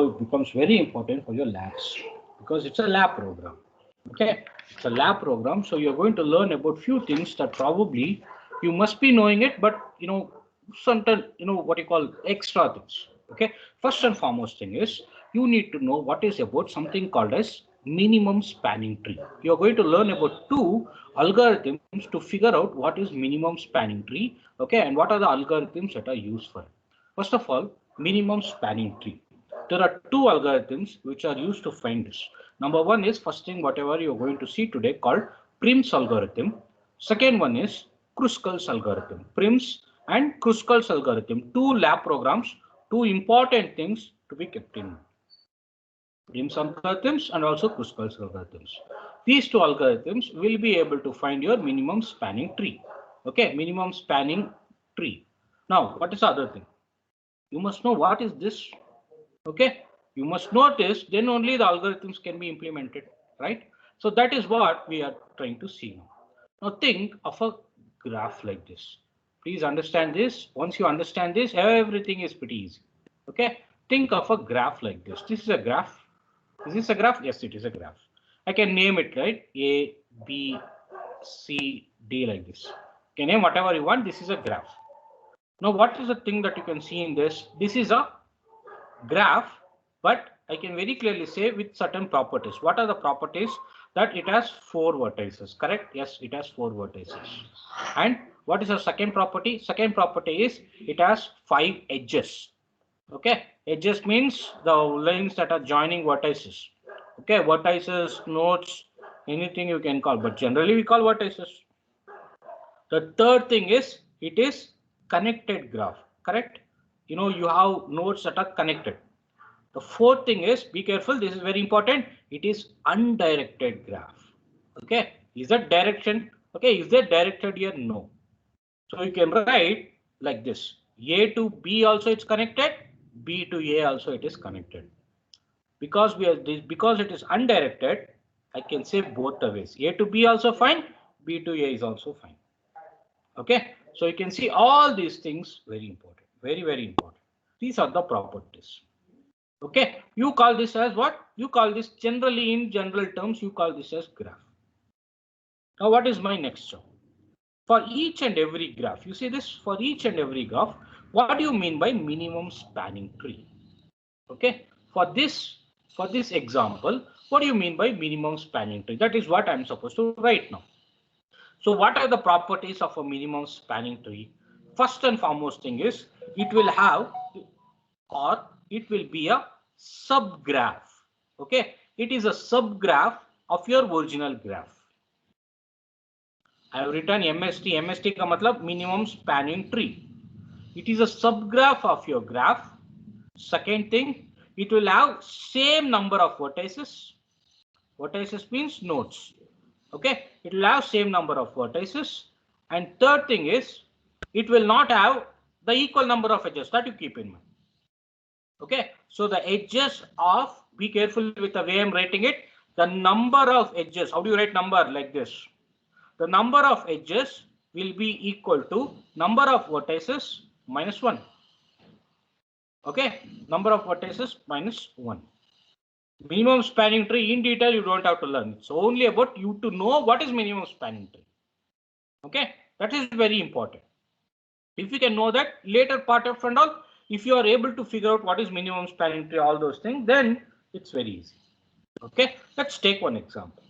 it becomes very important for your labs because it's a lab program. Okay, it's a lab program, so you're going to learn about few things that probably you must be knowing it, but certain what you call extra things. Okay, first and foremost thing is you need to know what is about something called as minimum spanning tree. You're going to learn about two algorithms to figure out what is minimum spanning tree. Okay, and what are the algorithms that are used for it. First of all, minimum spanning tree. There are two algorithms which are used to find this. Number one is first thing whatever you're going to see today called Prim's algorithm. Second one is Kruskal's algorithm. Prim's and Kruskal's algorithm, two lab programs, two important things to be kept in mind. Prim's algorithms and also Kruskal's algorithms. These two algorithms will be able to find your minimum spanning tree. Okay, minimum spanning tree. Now, what is the other thing? You must know what is this. Okay, you must notice then only the algorithms can be implemented, right? So that is what we are trying to see now. Now think of a graph like this. Please understand this. Once you understand this, everything is pretty easy. Okay, think of a graph like this. This is a graph. Is this a graph? Yes, it is a graph. I can name it, right? A, B, C, D like this. You can name whatever you want. This is a graph. Now, what is the thing that you can see in this? This is a graph, but I can very clearly say with certain properties. What are the properties? That it has four vertices, correct? Yes, it has four vertices. And what is the second property? Second property is it has five edges. Okay, edges means the lines that are joining vertices. Okay, vertices, nodes, anything you can call, but generally we call vertices. The third thing is it is connected graph, correct? You have nodes that are connected. The fourth thing is, be careful, this is very important, it is undirected graph. Okay, is that direction? Okay, is that directed here? No. So you can write like this, A to B also it's connected, B to A also it is connected. Because because it is undirected, I can say both the ways. A to B also fine, B to A is also fine. Okay, so you can see all these things very important, very important. These are the properties. Okay, you call this as what? You call this generally in general terms, you call this as graph. Now, what is my next job? For each and every graph, you see this, for each and every graph, what do you mean by minimum spanning tree? Okay, for this example, what do you mean by minimum spanning tree? That is what I'm supposed to write now. So what are the properties of a minimum spanning tree? First and foremost thing is it will have or it will be a subgraph. Okay, it is a subgraph of your original graph. I have written MST. MST का मतलब minimum spanning tree. It is a subgraph of your graph. Second thing, it will have same number of vertices. Vertices means nodes. Okay, it will have same number of vertices. And third thing is, it will not have the equal number of edges. That you keep in mind. Okay, so the edges of, be careful with the way I'm writing it. The number of edges, how do you write number like this? The number of edges will be equal to number of vertices minus 1. Okay, number of vertices minus 1. Minimum spanning tree in detail you don't have to learn. It's only about you to know what is minimum spanning tree. Okay, that is very important. If you can know that later part of and all, if you are able to figure out what is minimum spanning tree, all those things, then it's very easy. Okay, let's take one example.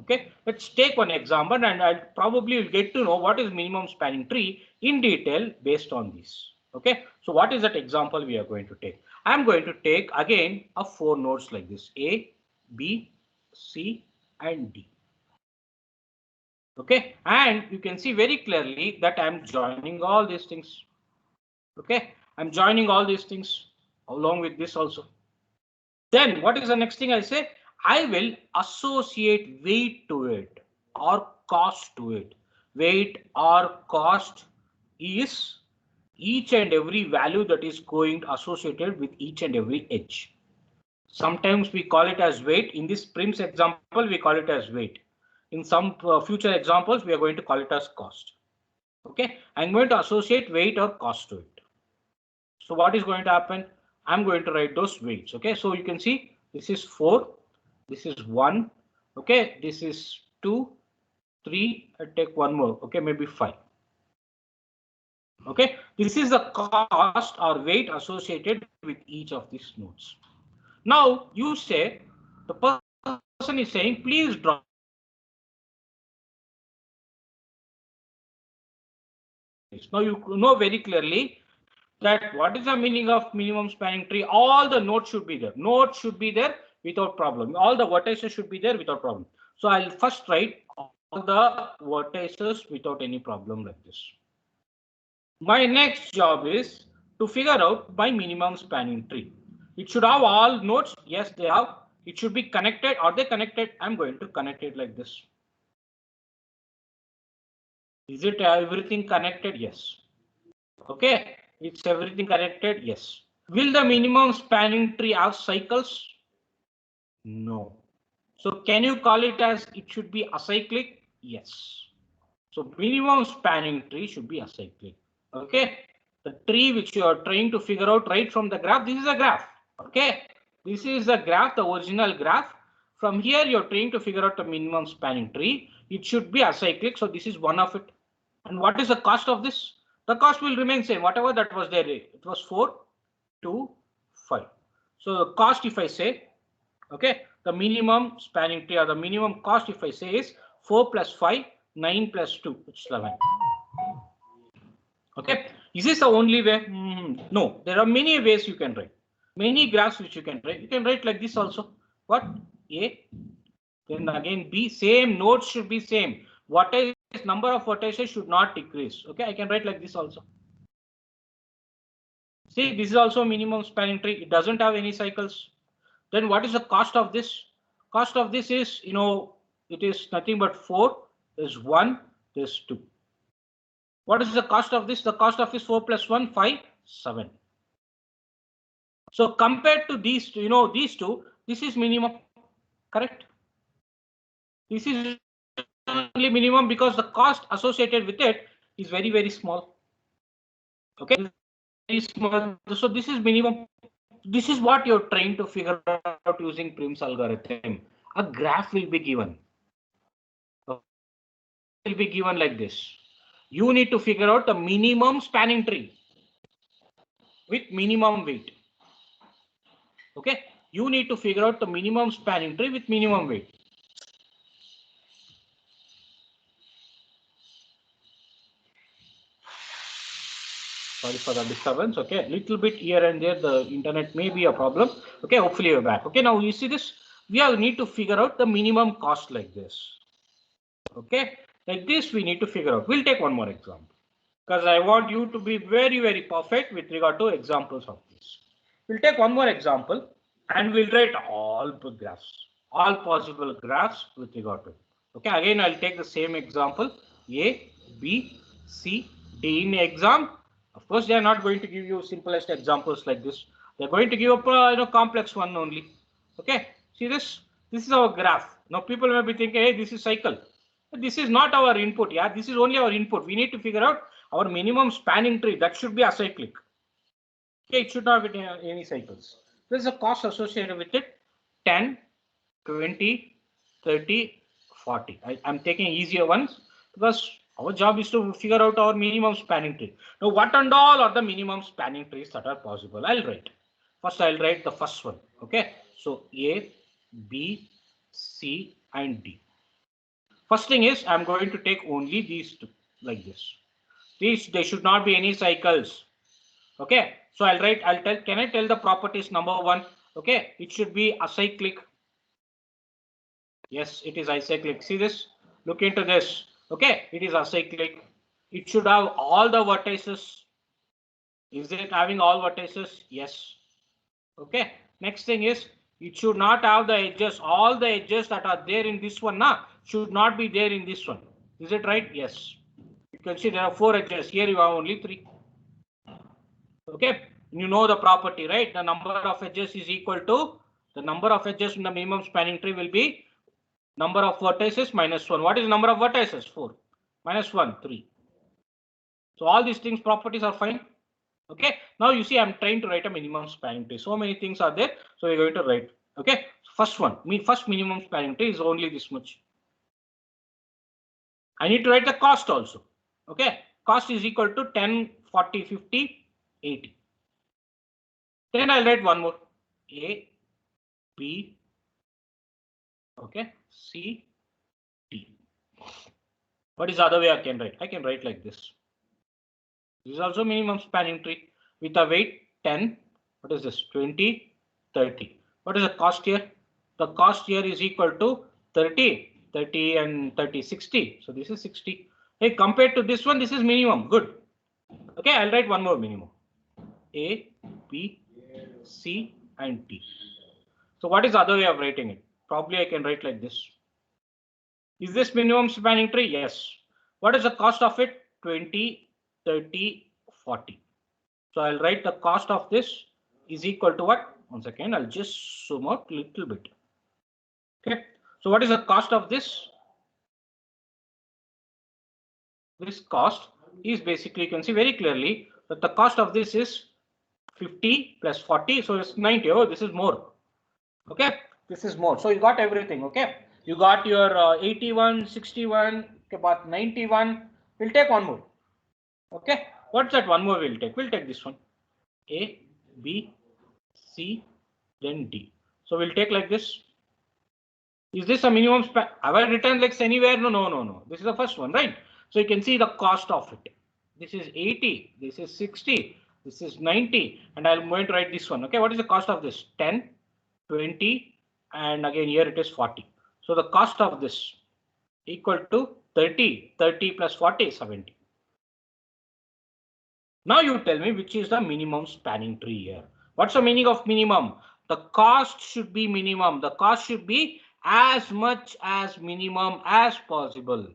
Okay, let's take one example and I'll probably will get to know what is minimum spanning tree in detail based on this. Okay, so what is that example we are going to take? I'm going to take again a 4 nodes like this, A, B, C and D. Okay, and you can see very clearly that I'm joining all these things. Okay, I'm joining all these things along with this also. Then what is the next thing I say? I will associate weight to it or cost to it. Weight or cost is each and every value that is going associated with each and every edge. Sometimes we call it as weight. In this Prim's example, we call it as weight. In some future examples, we are going to call it as cost. Okay, I'm going to associate weight or cost to it. So what is going to happen? I'm going to write those weights. Okay, so you can see this is 4, this is 1, okay, this is 2, 3, I take one more, okay, maybe 5. Okay, this is the cost or weight associated with each of these nodes. Now you say, the person is saying, please draw. Now you know very clearly that what is the meaning of minimum spanning tree? All the nodes should be there. Nodes should be there without problem. All the vertices should be there without problem. So I'll first write all the vertices without any problem like this. My next job is to figure out my minimum spanning tree. It should have all nodes. Yes, they have. It should be connected. Are they connected? I'm going to connect it like this. Is it everything connected? Yes. Okay. It's everything connected? Yes. Will the minimum spanning tree have cycles? No. So can you call it as it should be acyclic? Yes. So minimum spanning tree should be acyclic. Okay. The tree which you are trying to figure out right from the graph, this is a graph. Okay. This is the graph, the original graph. From here, you're trying to figure out the minimum spanning tree. It should be acyclic. So this is one of it. And what is the cost of this? The cost will remain same. Whatever that was there, it was 4, 2, 5. So the cost, if I say, okay, the minimum spanning tree or the minimum cost, if I say, is 4 plus 5, 9 plus 2, which is 11. Okay, is this the only way? No, there are many ways you can write. Many graphs which you can write. You can write like this also. What? A. Then again B. Same nodes should be same. What is number of vertices should not decrease. Okay, I can write like this also. See, this is also minimum spanning tree. It doesn't have any cycles. Then what is the cost of this? Cost of this is, it is nothing but 4. There's 1. There's 2. What is the cost of this? The cost of is 4 plus 1, 5, 7. So compared to these two, these two, this is minimum, correct? This is only minimum because the cost associated with it is very, very small. Okay, very small. So this is minimum. This is what you're trying to figure out using Prim's algorithm. A graph will be given. Will be given like this. You need to figure out the minimum spanning tree with minimum weight. Okay, you need to figure out the minimum spanning tree with minimum weight. Sorry for the disturbance. Okay, little bit here and there, the internet may be a problem. Okay, hopefully you're back. Okay, now you see this, we need to figure out the minimum cost like this. Okay, like this we need to figure out. We'll take one more example because I want you to be very, very perfect with regard to examples of this. We'll take one more example and we'll write all graphs, all possible graphs with regard to it. Okay, again I'll take the same example, A, B, C, D. In exam, of course, they are not going to give you simplest examples like this. They're going to give a complex one only. Okay, see this? This is our graph. Now people may be thinking, hey, this is cycle. But this is not our input. Yeah, this is only our input. We need to figure out our minimum spanning tree. That should be acyclic. Okay, it should not be any cycles. There's a cost associated with it. 10, 20, 30, 40. I'm taking easier ones because our job is to figure out our minimum spanning tree. Now, what and all are the minimum spanning trees that are possible? I'll write. First, I'll write the first one. Okay. So A, B, C, and D. First thing is I'm going to take only these two like this. There should not be any cycles. Okay. So I'll write, can I tell the properties number 1? Okay. It should be acyclic. Yes, it is acyclic. See this? Look into this. Okay, it is acyclic. It should have all the vertices. Is it having all vertices? Yes. Okay. Next thing is it should not have the edges. All the edges that are there in this one should not be there in this one. Is it right? Yes. You can see there are 4 edges. Here you have only 3. Okay. You know the property, right? The number of edges is equal to the number of edges in the minimum spanning tree will be number of vertices minus 1. What is the number of vertices? 4. Minus 1, 3. So all these things properties are fine. Okay, now you see I'm trying to write a minimum spanning tree. So many things are there, so we're going to write. Okay, first one, first minimum spanning tree is only this much. I need to write the cost also. Okay, cost is equal to 10, 40, 50, 80. Then I'll write one more. A, B, okay, C, D. What is the other way I can write? I can write like this. This is also minimum spanning tree with a weight 10. What is this? 20, 30. What is the cost here? The cost here is equal to 30, 30 and 30, 60. So this is 60. Hey, compared to this one, this is minimum. Good. Okay, I'll write one more minimum. A, B, C, and D. So what is the other way of writing it? Probably I can write like this. Is this minimum spanning tree? Yes. What is the cost of it? 20, 30, 40. So I'll write the cost of this is equal to what? One second, I'll just zoom out a little bit. Okay. So what is the cost of this? This cost is basically, you can see very clearly that the cost of this is 50 plus 40. So it's 90. Oh, this is more. Okay. This is more. So you got everything. Okay. You got your 81, 61, about 91. We'll take one more. Okay. What's that one more we'll take? We'll take this one. A, B, C, then D. So we'll take like this. Is this a minimum span? Have I written like anywhere? No, no, no, no. This is the first one, right? So you can see the cost of it. This is 80, this is 60, this is 90, and I'm going to write this one. Okay, what is the cost of this? 10, 20, and again here it is 40. So the cost of this equal to 30, 30 plus 40, 70. Now you tell me which is the minimum spanning tree here. What's the meaning of minimum? The cost should be minimum. The cost should be as much as minimum as possible.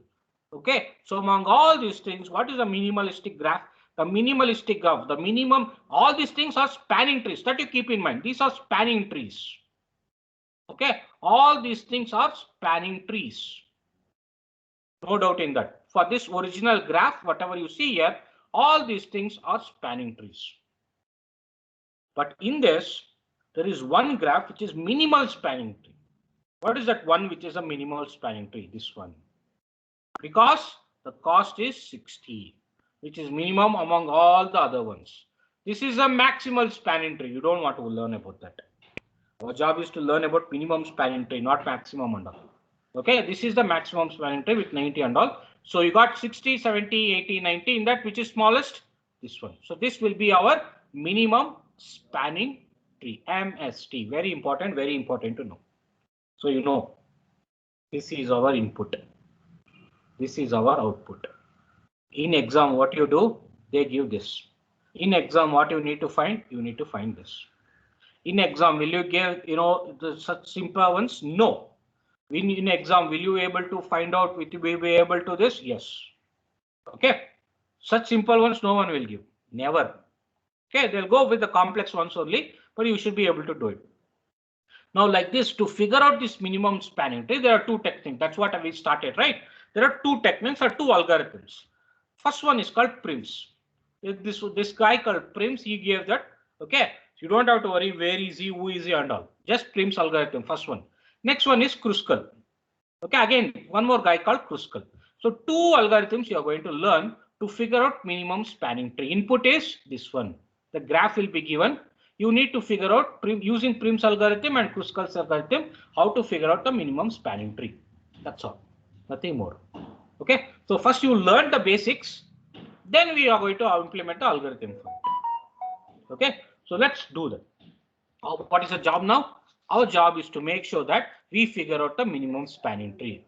Okay. So among all these things, what is a minimalistic graph? The minimalistic graph, the minimum, all these things are spanning trees that you keep in mind. These are spanning trees. Okay. All these things are spanning trees. No doubt in that. For this original graph, whatever you see here, all these things are spanning trees. But in this, there is one graph which is minimal spanning tree. What is that one which is a minimal spanning tree? This one. Because the cost is 60, which is minimum among all the other ones. This is a maximal spanning tree. You don't want to learn about that. Our job is to learn about minimum spanning tree, not maximum and all. Okay, this is the maximum spanning tree with 90 and all. So you got 60, 70, 80, 90 in that, which is smallest? This one. So this will be our minimum spanning tree, MST. Very important to know. So you know, this is our input. This is our output. In exam, what you do, they give this. In exam, what you need to find? You need to find this. In exam, will you give, such simple ones? No. In exam, will you able to find out, will you be able to this? Yes. Okay. Such simple ones, no one will give. Never. Okay. They'll go with the complex ones only, but you should be able to do it. Now, like this, to figure out this minimum spanning tree, there are two techniques. That's what we started, right? There are two techniques or two algorithms. First one is called Prim's. This guy called Prim's, he gave that. Okay. So you don't have to worry where is he, who is he, and all. Just Prim's algorithm, first one. Next one is Kruskal. Okay, again, one more guy called Kruskal. So two algorithms you are going to learn to figure out minimum spanning tree. Input is this one. The graph will be given. You need to figure out using Prim's algorithm and Kruskal's algorithm how to figure out the minimum spanning tree. That's all. Nothing more. Okay. So first you learn the basics. Then we are going to implement the algorithm. Okay. So let's do that. What is the job now? Our job is to make sure that we figure out the minimum spanning tree.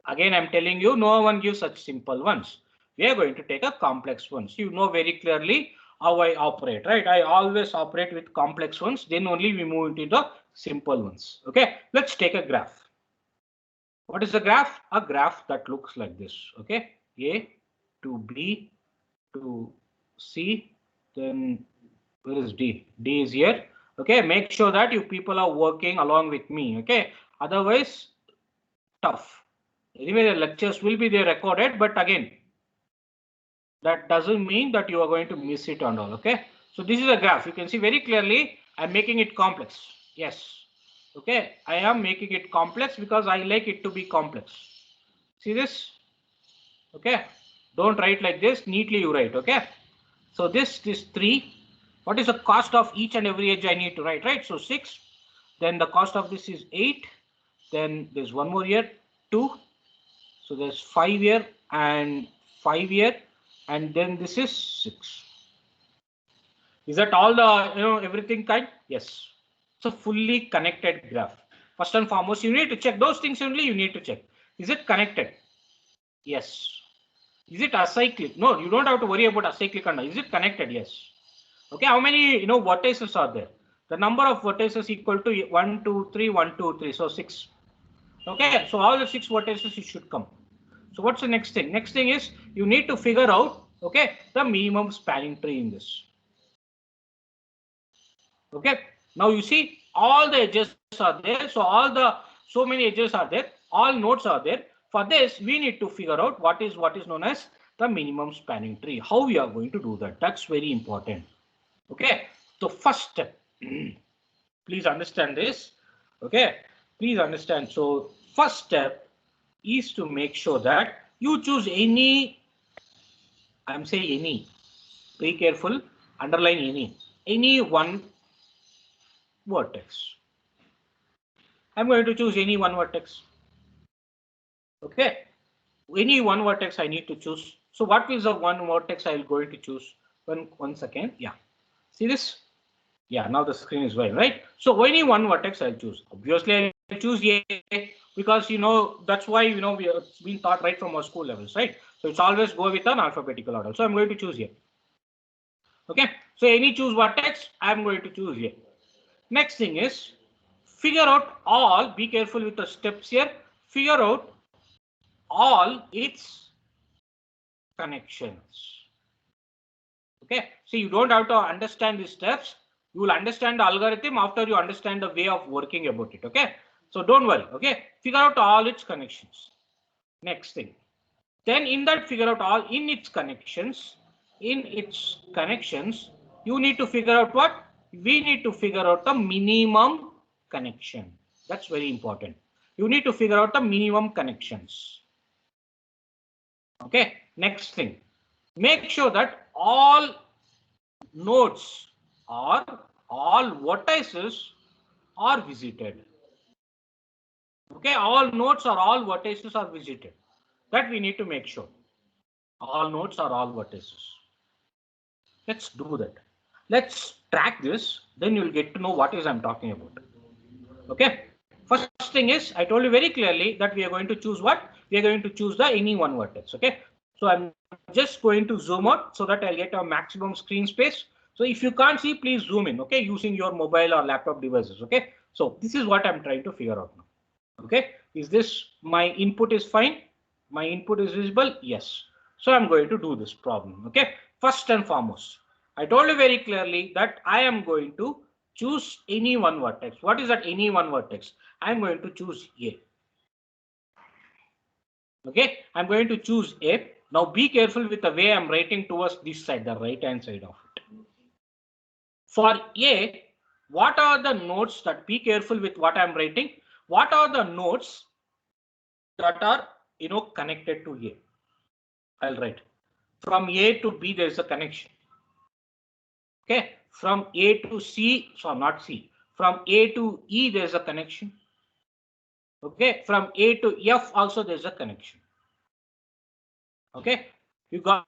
Again, I'm telling you, no one gives such simple ones. We are going to take a complex ones. You know very clearly how I operate, right? I always operate with complex ones. Then only we move into the simple ones. Okay, let's take a graph. What is the graph? A graph that looks like this. Okay, A to B to C, then where is D? D is here. Okay, make sure that you people are working along with me. Okay, otherwise tough. Anyway, the lectures will be there recorded, but again, that doesn't mean that you are going to miss it and all. Okay, So this is a graph. You can see very clearly I'm making it complex. Yes. Okay. I am making it complex because I like it to be complex. See this? Okay. Don't write like this. Neatly you write. Okay. So this is 3. What is the cost of each and every edge I need to write, right? So 6. Then the cost of this is 8. Then there's one more here, 2. So there's 5 here and 5 here. And then this is 6. Is that all the, everything kind? Yes. It's a fully connected graph. First and foremost, you need to check those things only you need to check. Is it connected? Yes. Is it acyclic? No, you don't have to worry about acyclic or not. Is it connected? Yes. Okay, how many vertices are there? The number of vertices equal to 1, 2, 3, 1, 2, 3. So 6. Okay, so all the 6 vertices it should come. So what's the next thing? Next thing is you need to figure out, okay, the minimum spanning tree in this. Okay, now you see all the edges are there. So many edges are there. All nodes are there. For this, we need to figure out what is known as the minimum spanning tree. How we are going to do that? That's very important. Okay, so first step, please understand this. Okay, please understand. So first step is to make sure that you choose any. I'm saying any. Be careful. Underline any one vertex. I'm going to choose any one vertex. Okay, any one vertex I need to choose. So what is the one vertex I'm going to choose? One second. Yeah, see this? Yeah, now the screen is white, right? So any one vertex I'll choose. Obviously, I choose A because that's why it's been taught right from our school levels, right? So it's always go with an alphabetical order. So I'm going to choose here. Okay, so any choose vertex, I'm going to choose here. Next thing is figure out all. Be careful with the steps here. Figure out all its connections. Okay, so you don't have to understand these steps. You will understand the algorithm after you understand the way of working about it. Okay, so don't worry. Okay, figure out all its connections. Next thing, then in that figure out all in its connections, you need to figure out what? We need to figure out the minimum connection. That's very important. You need to figure out the minimum connections. Okay, next thing, make sure that all nodes or all vertices are visited. Okay, all nodes or all vertices are visited. That we need to make sure. All nodes are all vertices. Let's do that. Let's track this. Then you'll get to know what is I'm talking about. Okay. First thing is I told you very clearly that we are going to choose what? We are going to choose the any one vertex. Okay. So I'm just going to zoom out so that I'll get a maximum screen space. So if you can't see, please zoom in. Okay, using your mobile or laptop devices. Okay. So this is what I'm trying to figure out now. Okay. Is this my input is fine? My input is visible? Yes. So I'm going to do this problem. Okay. First and foremost, I told you very clearly that I am going to choose any one vertex. What is that any one vertex? I'm going to choose A. Okay, I'm going to choose A. Now be careful with the way I'm writing towards this side, the right hand side of it. For A, what are the nodes that be careful with what I'm writing? What are the nodes that are connected to A? I'll write from A to B, there is a connection. Okay, from A to C, so not C. From A to E, there is a connection. Okay, from A to F also there is a connection. Okay, you got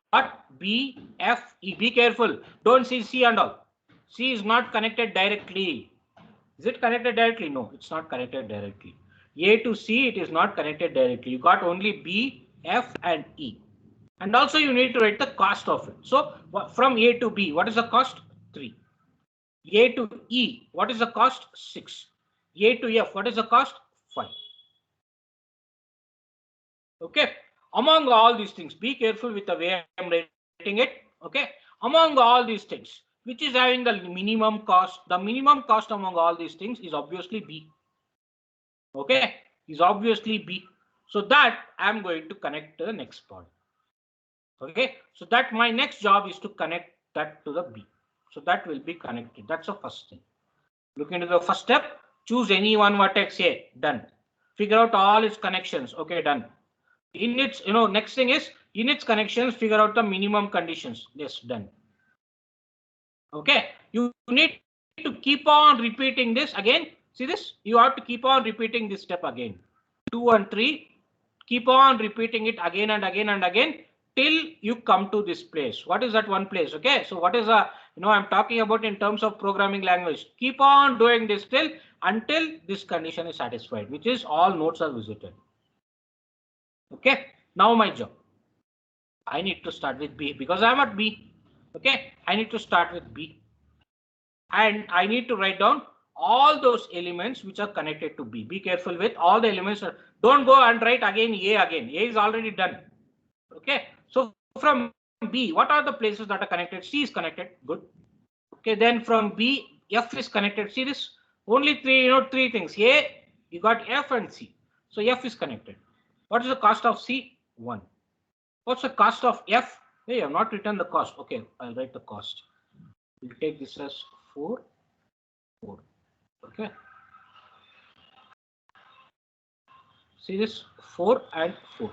B, F, E. Be careful. Don't see C and all. C is not connected directly. Is it connected directly? No, it's not connected directly. A to C, it is not connected directly. You got only B, F, and E. And also you need to write the cost of it. So from A to B, what is the cost? 3. A to E, what is the cost? 6. A to F, what is the cost? 5. Okay. Among all these things, be careful with the way I'm writing it. Okay. Among all these things, which is having the minimum cost? The minimum cost among all these things is obviously B. Okay. Is obviously B. So that I'm going to connect to the next point. Okay. So that my next job is to connect that to the B. So that will be connected. That's the first thing. Look into the first step. Choose any one vertex A. Done. Figure out all its connections. Okay, done. In its, next thing is in its connections, figure out the minimum conditions. Yes, done. Okay, you need to keep on repeating this again. See this? You have to keep on repeating this step again. 2 and 3. Keep on repeating it again and again and again till you come to this place. What is that one place? Okay, so what is I'm talking about in terms of programming language. Keep on doing this until this condition is satisfied, which is all nodes are visited. Okay, now my job. I need to start with B because I'm at B. Okay, I need to start with B. And I need to write down all those elements which are connected to B. Be careful with all the elements. Don't go and write again A again. A is already done. Okay, so from B, what are the places that are connected? C is connected. Good. Okay, then from B, F is connected. See this? Only three things. A, you got F and C. So F is connected. What is the cost of C? 1. What's the cost of F? Hey, I have not written the cost. Okay, I'll write the cost. We'll take this as 4. Okay. See this? 4 and 4.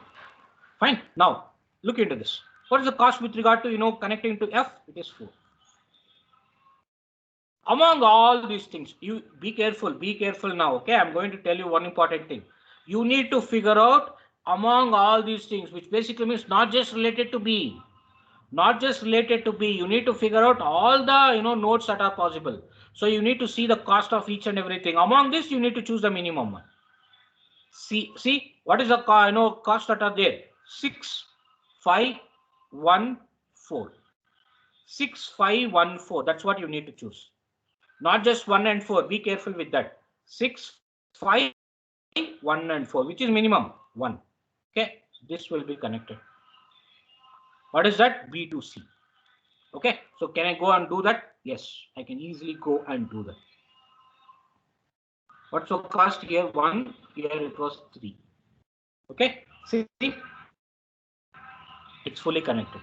Fine. Now look into this. What is the cost with regard to connecting to F? It is 4. Among all these things, you be careful now. Okay, I'm going to tell you one important thing. You need to figure out among all these things, which basically means not just related to B. Not just related to B. You need to figure out all the nodes that are possible. So you need to see the cost of each and everything. Among this, you need to choose the minimum one. See what is the cost that are there? 6, 5, 1, 4. 6, 5, 1, 4. That's what you need to choose. Not just 1 and 4. Be careful with that. 6, 5, 1 and 4, which is minimum 1. Okay, this will be connected. What is that? B to C. Okay, so can I go and do that? Yes, I can easily go and do that. What's the cost here? 1. Here it was 3. Okay, see, it's fully connected.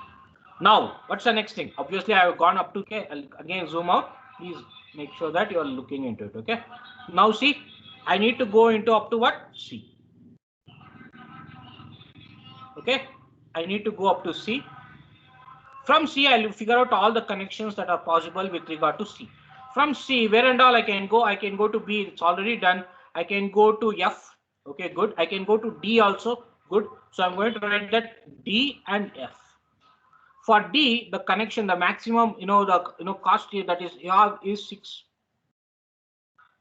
Now, what's the next thing? Obviously, I have gone up to, okay, I'll again zoom out. Please make sure that you are looking into it. Okay, now see, I need to go into up to what? C. Okay, I need to go up to C. From C, I'll figure out all the connections that are possible with regard to C. From C, where and all I can go? I can go to B. It's already done. I can go to F. Okay, good. I can go to D also. Good. So I'm going to write that D and F. For D, the connection, the maximum, cost here that is 6.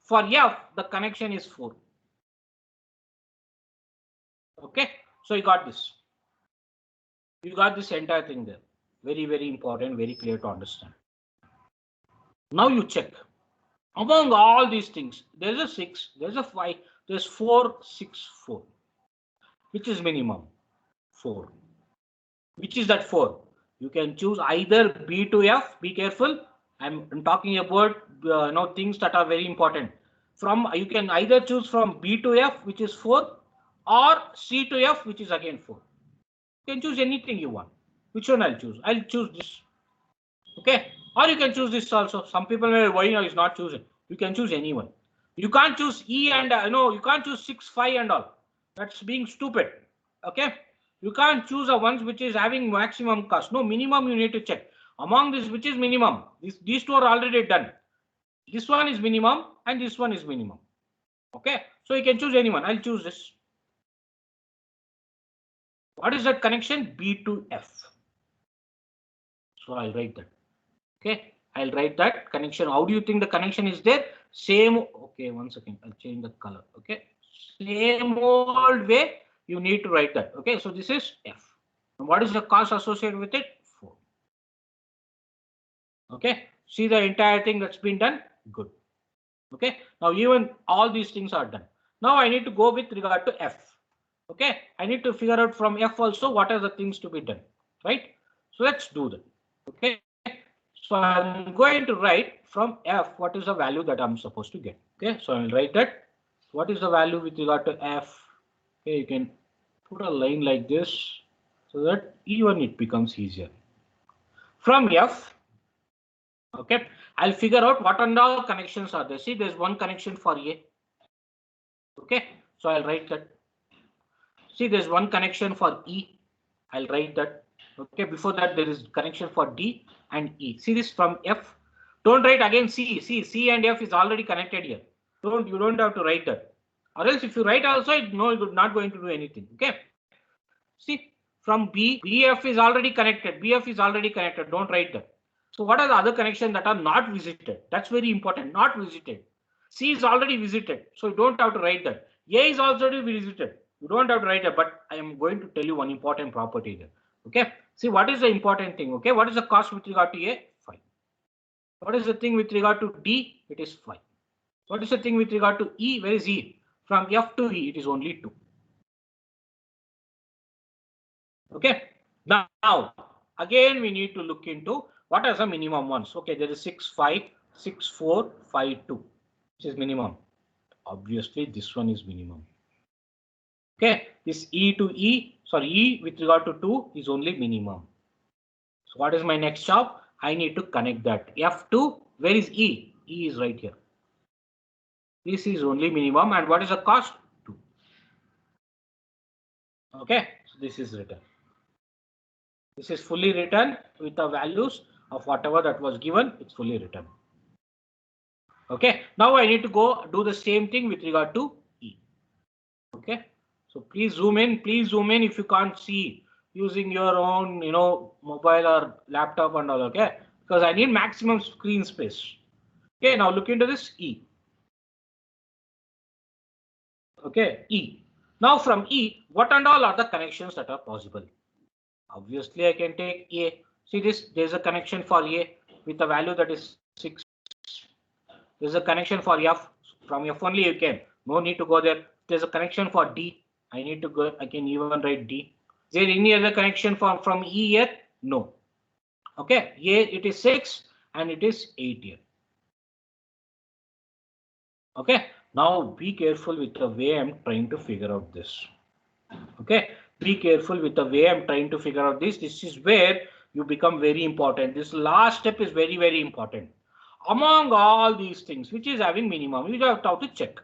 For F, the connection is 4. Okay, so you got this. You got this entire thing there. Very, very important, very clear to understand. Now you check. Among all these things, there's a 6, there's a 5, there's 4, 6, 4. Which is minimum? 4. Which is that 4? You can choose either B to F. Be careful. I'm talking about things that are very important. You can either choose from B to F, which is 4, or C to F, which is again 4. You can choose anything you want. Which one I'll choose? I'll choose this. Okay, or you can choose this also. Some people may why is not choosing. You can choose anyone. You can't choose E and you can't choose 6, 5 and all. That's being stupid. Okay, you can't choose a ones which is having maximum cost. No, minimum you need to check. Among this, which is minimum? These two are already done. This one is minimum and this one is minimum. Okay, so you can choose anyone. I'll choose this. What is that connection? B to F. So I'll write that. Okay, I'll write that connection. How do you think the connection is there? Same. Okay, 1 second. I'll change the color. Okay, same old way you need to write that. Okay, so this is F. And what is the cost associated with it? 4. Okay, see the entire thing that's been done. Good. Okay, now even all these things are done. Now I need to go with regard to F. Okay, I need to figure out from F also what are the things to be done, right? So let's do that. Okay, so I'm going to write from F what is the value that I'm supposed to get. Okay, so I'll write that. What is the value with regard to F? Okay, you can put a line like this so that even it becomes easier. From F, Okay, I'll figure out what and all connections are there. See, there's one connection for A. Okay, so I'll write that. See, there's one connection for E. I'll write that. Okay, before that there is connection for D and E. See this from F. Don't write again C. See, C and F is already connected here. You don't have to write that. Or else if you write also, no, it's not going to do anything. Okay. See, from BF is already connected. BF is already connected. Don't write that. So what are the other connections that are not visited? That's very important. Not visited. C is already visited. So you don't have to write that. A is already visited. You don't have to write it, but I am going to tell you one important property there. Okay. See, what is the important thing? Okay. What is the cost with regard to A? 5. What is the thing with regard to D? It is 5. What is the thing with regard to E? Where is E? From F to E, it is only 2. Okay. Now, again, we need to look into what are the minimum ones. Okay. There is 6, 5, 6, 4, 5, 2, which is minimum. Obviously, this one is minimum. Okay, this E with regard to 2 is only minimum. So what is my next job? I need to connect that. F2, where is E? E is right here. This is only minimum, and what is the cost? 2. Okay, so this is written. This is fully written with the values of whatever that was given. It's fully written. Okay, now I need to go do the same thing with regard to E. Okay. So please zoom in. Please zoom in if you can't see using your own, mobile or laptop and all. Okay, because I need maximum screen space. Okay, now look into this E. Okay, E. Now from E, what and all are the connections that are possible? Obviously, I can take A. See this, there's a connection for A with a value that is 6. There's a connection for F. From F only you can. No need to go there. There's a connection for D. I need to go. I can even write D. Is there any other connection from E yet? No. Okay. Here it is 6 and it is 8 here. Okay. Now be careful with the way I'm trying to figure out this. Okay. Be careful with the way I'm trying to figure out this. This is where you become very important. This last step is very, very important. Among all these things, which is having minimum, you have to check.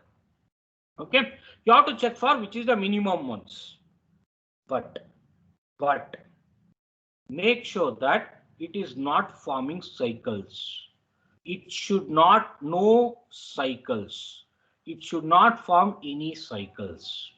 Okay, you have to check for which is the minimum ones, but make sure that it is not forming cycles. It should not know cycles. It should not form any cycles.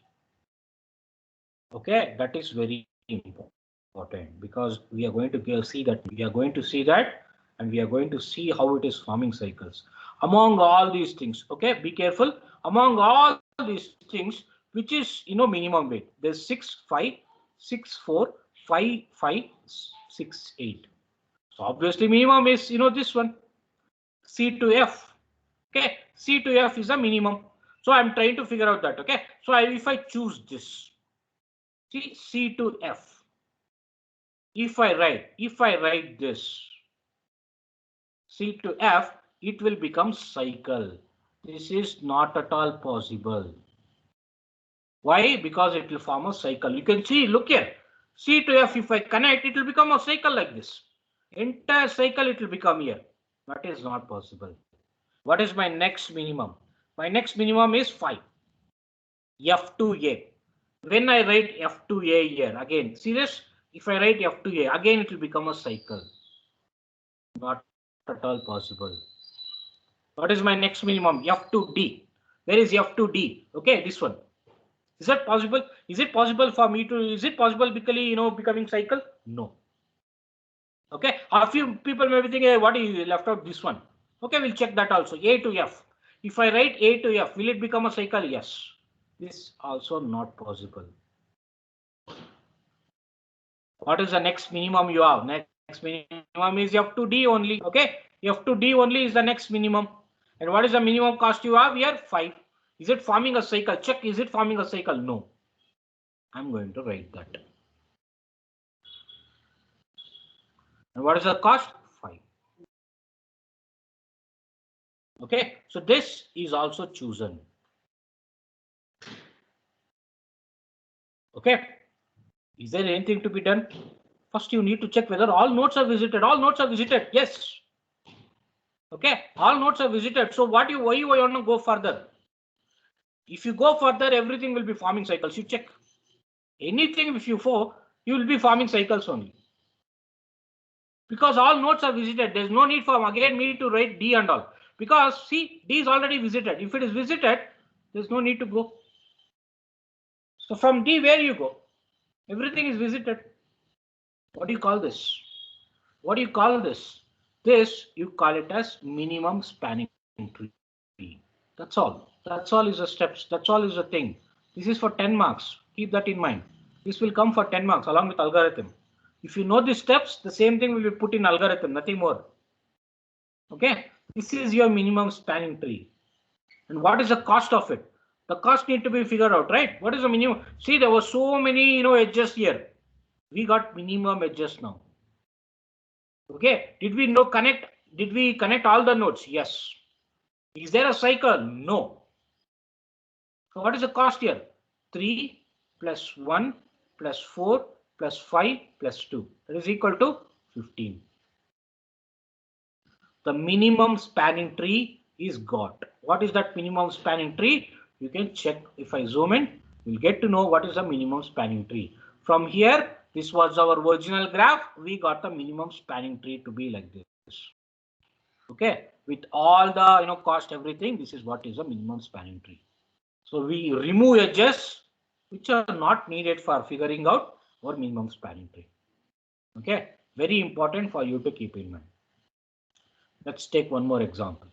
Okay, that is very important because we are going to see that. And we are going to see how it is forming cycles. Among all these things, okay, be careful. Among all these things, which is minimum weight, there's 6, 5, 6, 4, 5, 5, 6, 8. So obviously minimum is this one, C to F. Okay, C to F is a minimum. So I'm trying to figure out that. Okay, so if I choose this, see, C to F. If I write this C to F, it will become cycle. This is not at all possible. Why? Because it will form a cycle. You can see, look here, C to F, if I connect, it will become a cycle like this. Entire cycle it will become here. That is not possible. What is my next minimum? My next minimum is 5. F to A. When I write F to A here, again, see this? If I write F to A, again it will become a cycle. Not at all possible. What is my next minimum? F to D. Where is F to D? Okay, this one. Is that possible? Is it possible for me to? Is it possible becoming cycle? No. Okay. A few people may be thinking, hey, what is left out? This one. Okay, we'll check that also. A to F. If I write A to F, will it become a cycle? Yes. This also not possible. What is the next minimum you have? Next minimum is F to D only. Okay. F to D only is the next minimum. And what is the minimum cost you have here? 5. Is it forming a cycle? Check. Is it forming a cycle? No. I'm going to write that. And what is the cost? 5. Okay. So this is also chosen. Okay. Is there anything to be done? First, you need to check whether all nodes are visited. All nodes are visited. Yes. Okay, all nodes are visited. So why you want to go further? If you go further, everything will be forming cycles. You check anything. If you go, you will be forming cycles only. Because all nodes are visited, there's no need for again me to write D and all. Because see, D is already visited. If it is visited, there's no need to go. So from D, where you go? Everything is visited. What do you call this? What do you call this? This you call it as minimum spanning tree. That's all. That's all is the steps. That's all is the thing. This is for 10 marks. Keep that in mind. This will come for 10 marks along with algorithm. If you know these steps, the same thing will be put in algorithm, nothing more. Okay, this is your minimum spanning tree. And what is the cost of it? The cost need to be figured out, right? What is the minimum? See, there were so many, edges here. We got minimum edges now. Okay, did we connect? Did we connect all the nodes? Yes. Is there a cycle? No. So what is the cost here? 3 plus 1 plus 4 plus 5 plus 2. That is equal to 15. The minimum spanning tree is got. What is that minimum spanning tree? You can check. If I zoom in, you'll get to know what is the minimum spanning tree. From here, this was our original graph. We got the minimum spanning tree to be like this. Okay, with all the cost, everything, this is what is a minimum spanning tree. So we remove edges which are not needed for figuring out our minimum spanning tree. Okay, very important for you to keep in mind. Let's take one more example.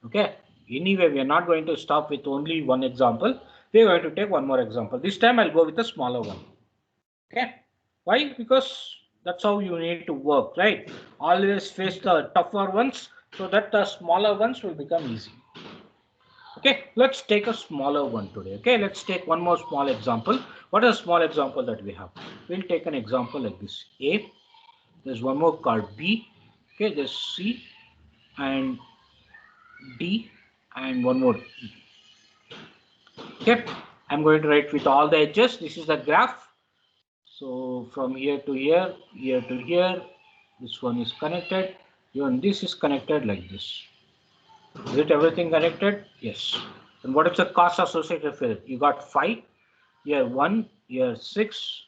Okay, anyway, we are not going to stop with only one example. We are going to take one more example. This time I'll go with a smaller one. Okay, why? Because that's how you need to work, right? Always face the tougher ones so that the smaller ones will become easy. Okay, let's take a smaller one today. Okay, let's take one more small example. What is a small example that we have? We'll take an example like this. A, there's one more called B. Okay, there's C and D and one more E. Okay, I'm going to write with all the edges. This is the graph. So from here to here, here to here, this one is connected. Even this is connected like this. Is it everything connected? Yes. And what is the cost associated with it? You got 5, here 1, here 6,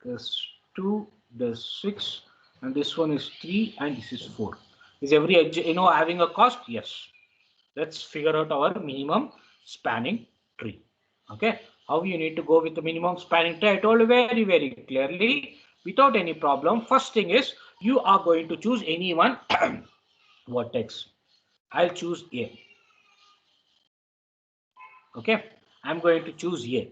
there's 2, there's 6, and this one is 3, and this is 4. Is every edge, having a cost? Yes. Let's figure out our minimum spanning tree. Okay. How you need to go with the minimum spanning tree? I told you very, very clearly, without any problem. First thing is, you are going to choose any one vertex. I'll choose A. Okay, I'm going to choose A.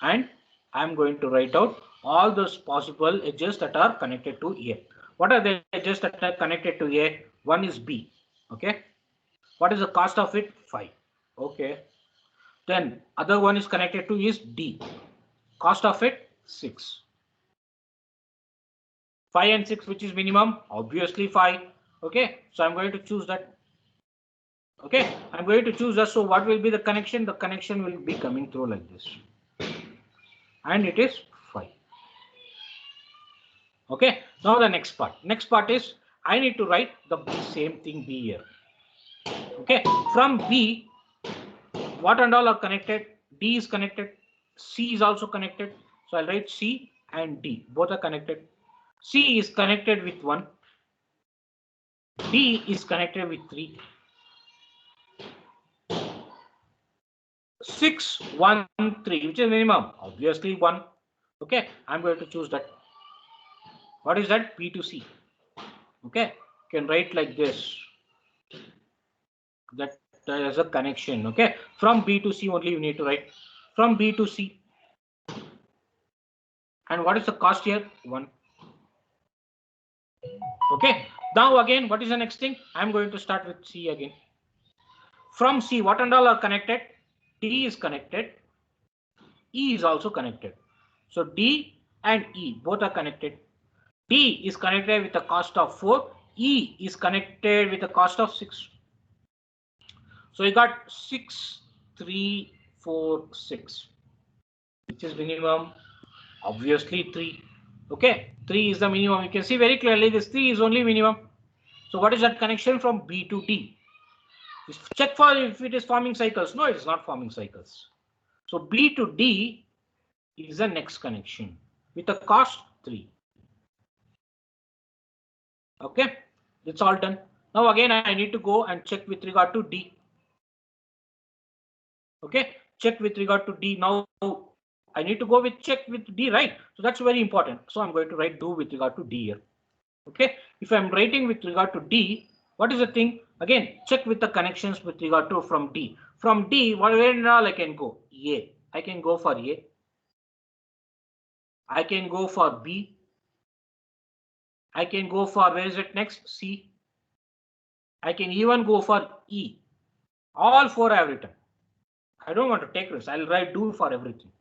And I'm going to write out all those possible edges that are connected to A. What are the edges that are connected to A? One is B. Okay. What is the cost of it? 5. Okay. Then other one is connected to is D. Cost of it 6. 5 and 6, which is minimum? Obviously 5. Okay. So I'm going to choose that. Okay. I'm going to choose that. So what will be the connection? The connection will be coming through like this. And it is 5. Okay, now the next part is I need to write the same thing B here. Okay, from B, what and all are connected? D is connected, C is also connected. So I'll write C and D, both are connected. C is connected with 1, D is connected with 3. 6, 1, 3, which is minimum? Obviously 1. Okay, I'm going to choose that. What is that? B to C. Okay, you can write like this. That is a connection. Okay, from B to C only you need to write from B to C. And what is the cost here? 1. Okay, now again, what is the next thing? I'm going to start with C again. From C, what and all are connected? D is connected, E is also connected. So D and E both are connected. D is connected with the cost of 4, E is connected with the cost of 6. So you got 6, 3, 4, 6. Which is minimum? Obviously 3. Okay, 3 is the minimum. You can see very clearly this 3 is only minimum. So what is that connection from B to D? Check for if it is forming cycles. No, it is not forming cycles. So B to D is the next connection with a cost 3. Okay, it's all done. Now again, I need to go and check with regard to D. Okay, check with regard to D. Now I need to go with check with D, right? So that's very important. So I'm going to write do with regard to D here. Okay, if I'm writing with regard to D, what is the thing? Again, check with the connections with regard to from D. From D, where now I can go? A. I can go for A. I can go for B. I can go for, where is it next? C. I can even go for E. All 4 I have written. I don't want to take risks. I'll write do for everything.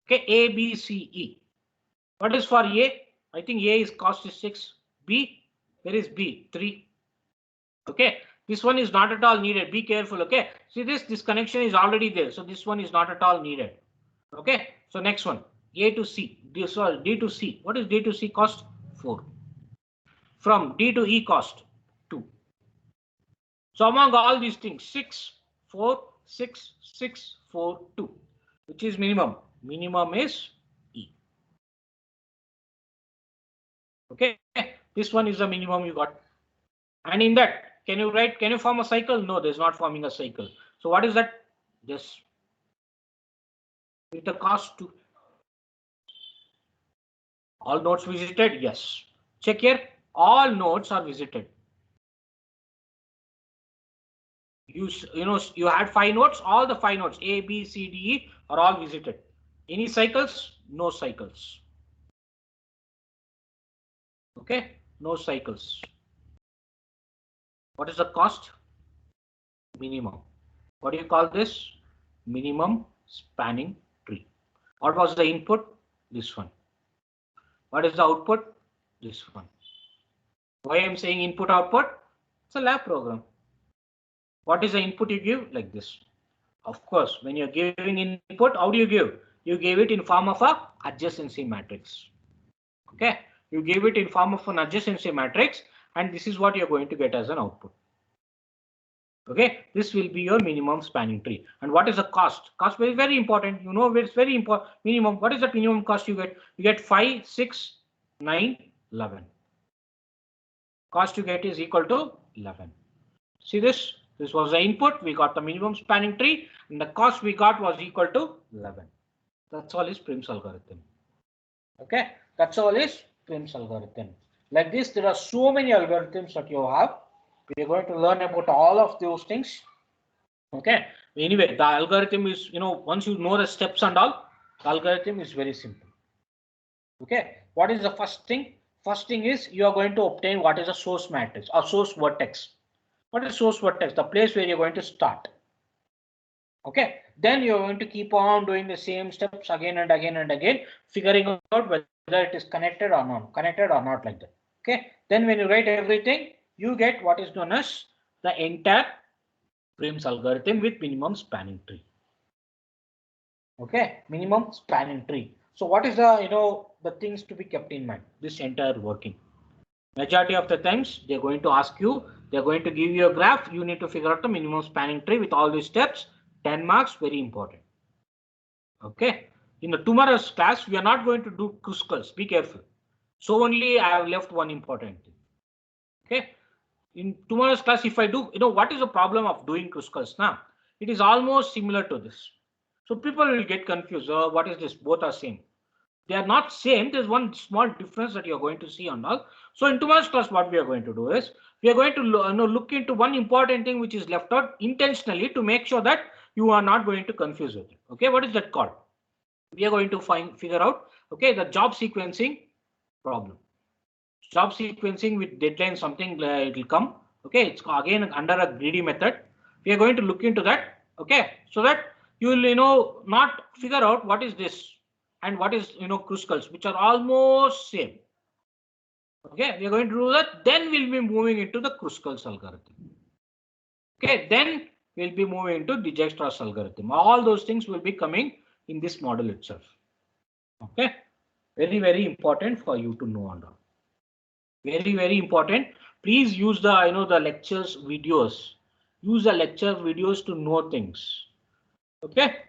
Okay, A, B, C, E. What is for A? I think A is cost is 6. B, where is B? 3. Okay, this one is not at all needed. Be careful. Okay, see this connection is already there. So this one is not at all needed. Okay, so next one, A to C. Sorry, D to C. What is D to C cost? 4. From D to E cost 2. So among all these things, 6, 4, 6, 6, 4, 2, which is minimum. Minimum is E. Okay, this one is the minimum you got. And in that, can you form a cycle? No, there's not forming a cycle. So what is that? This with the cost 2. All nodes visited? Yes. Check here. All nodes are visited. You had 5 nodes. All the 5 nodes A, B, C, D, E are all visited. Any cycles? No cycles. Okay, no cycles. What is the cost? Minimum. What do you call this? Minimum spanning tree. What was the input? This one. What is the output? This one. Why I'm saying input output? It's a lab program. What is the input you give? Like this. Of course, when you're giving input, how do you give? You give it in form of a adjacency matrix. Okay, you give it in form of an adjacency matrix, and this is what you're going to get as an output. Okay, this will be your minimum spanning tree. And what is the cost? Cost is very important. You know, it's very important. Minimum. What is the minimum cost you get? You get 5, 6, 9, 11. Cost you get is equal to 11. See this? This was the input. We got the minimum spanning tree, and the cost we got was equal to 11. That's all is Prim's algorithm. Okay, that's all is Prim's algorithm. Like this, there are so many algorithms that you have. We are going to learn about all of those things. Okay. Anyway, the algorithm is, once you know the steps and all, the algorithm is very simple. Okay. What is the first thing? First thing is you are going to obtain what is a source matrix or source vertex. What is source vertex? The place where you're going to start. Okay. Then you're going to keep on doing the same steps again and again and again, figuring out whether it is connected or not like that. Okay. Then when you write everything, you get what is known as the entire Prim's algorithm with minimum spanning tree. Okay, minimum spanning tree. So what is the the things to be kept in mind? This entire working. Majority of the times they're going to ask you, they're going to give you a graph. You need to figure out the minimum spanning tree with all these steps. 10 marks, very important. Okay. In the tomorrow's class, we are not going to do Kruskal's. Be careful. So only I have left one important thing. Okay. In tomorrow's class, if I do, what is the problem of doing Kruskal's now? It is almost similar to this. So people will get confused. What is this? Both are same. They are not same. There's one small difference that you're going to see on all. So in tomorrow's class, what we are going to do is we are going to look into one important thing which is left out intentionally to make sure that you are not going to confuse with it. Okay, what is that called? We are going to figure out, okay, the job sequencing problem. Job sequencing with deadline, something it will come. Okay, it's again under a greedy method. We are going to look into that. Okay, so that you will not figure out what is this and what is Kruskal's, which are almost same. Okay, we are going to do that. Then we'll be moving into the Kruskal's algorithm. Okay, then we'll be moving into Dijkstra's algorithm. All those things will be coming in this model itself. Okay, very, very important for you to know and all. Very, very important please use the the lectures videos. Use the lecture videos to know things. Okay.